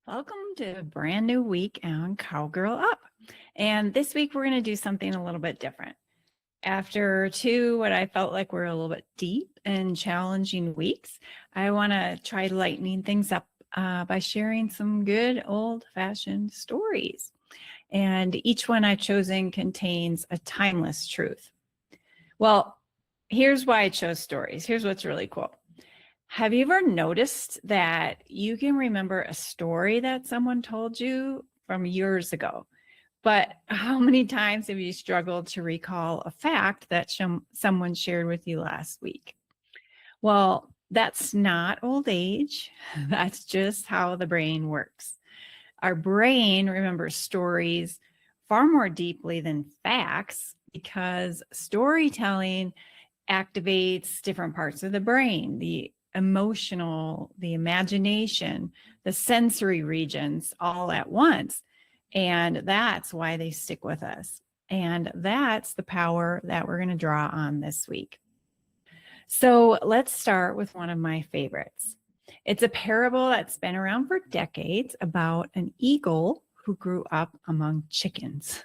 Welcome to a brand new week on Cowgirl Up. And this week we're going to do something a little bit different. After two, what I felt like were a little bit deep and challenging weeks, I want to try lightening things up by sharing some good old fashioned stories. And each one I've chosen contains a timeless truth. Well, here's why I chose stories. Here's what's really cool. Have you ever noticed that you can remember a story that someone told you from years ago? But how many times have you struggled to recall a fact that someone shared with you last week? Well, that's not old age. That's just how the brain works. Our brain remembers stories far more deeply than facts because storytelling activates different parts of the brain, the emotional, the imagination, the sensory regions all at once. And that's why they stick with us. And that's the power that we're going to draw on this week. So let's start with one of my favorites. It's a parable that's been around for decades about an eagle who grew up among chickens.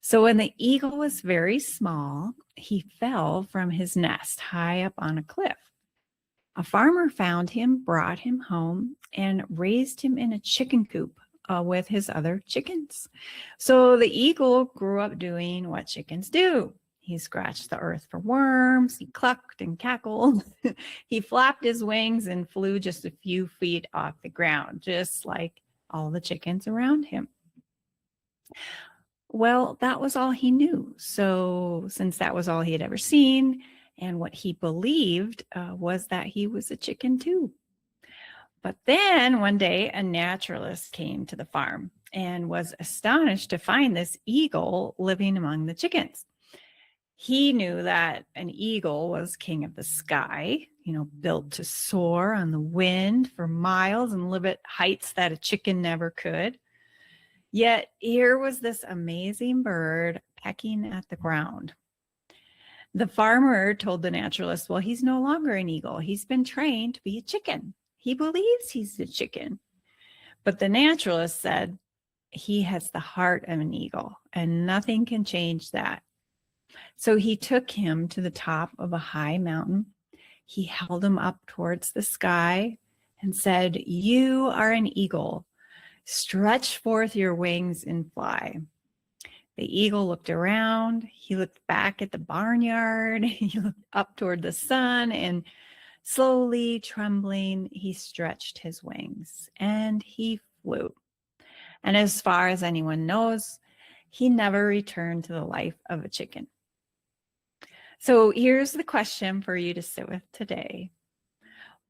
So when the eagle was very small, he fell from his nest high up on a cliff. A farmer found him, brought him home, and raised him in a chicken coop with his other chickens. So the eagle grew up doing what chickens do. He scratched the earth for worms, he clucked and cackled, he flapped his wings and flew just a few feet off the ground, just like all the chickens around him. Well, that was all he knew. So since that was all he had ever seen, and what he believed was that he was a chicken too. But then one day a naturalist came to the farm and was astonished to find this eagle living among the chickens. He knew that an eagle was king of the sky, built to soar on the wind for miles and live at heights that a chicken never could. Yet here was this amazing bird pecking at the ground. The farmer told the naturalist, well, he's no longer an eagle. He's been trained to be a chicken. He believes he's a chicken. But the naturalist said, he has the heart of an eagle, and nothing can change that. So he took him to the top of a high mountain. He held him up towards the sky and said, you are an eagle. Stretch forth your wings and fly. The eagle looked around. He looked back at the barnyard. He looked up toward the sun, and slowly trembling, he stretched his wings and he flew. And as far as anyone knows, he never returned to the life of a chicken. So here's the question for you to sit with today.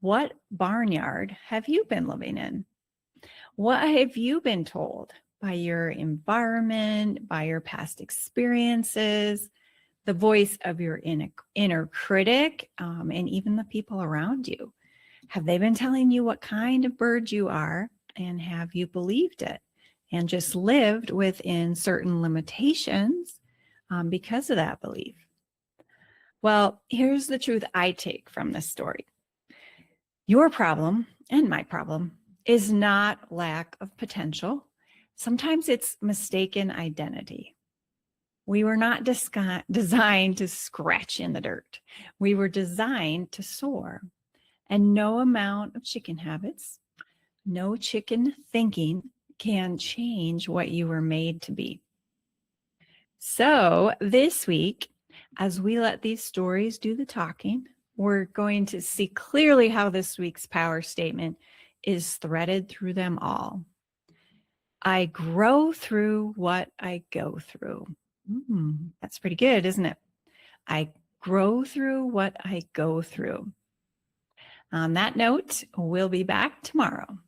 What barnyard have you been living in? What have you been told by your environment, by your past experiences, the voice of your inner critic, and even the people around you? Have they been telling you what kind of bird you are, and have you believed it and just lived within certain limitations because of that belief? Well, here's the truth I take from this story. Your problem and my problem is not lack of potential. Sometimes it's mistaken identity. We were not designed to scratch in the dirt. We were designed to soar. And no amount of chicken habits, no chicken thinking can change what you were made to be. So this week, as we let these stories do the talking, we're going to see clearly how this week's power statement is threaded through them all. I grow through what I go through. That's pretty good, isn't it? I grow through what I go through. On that note, we'll be back tomorrow.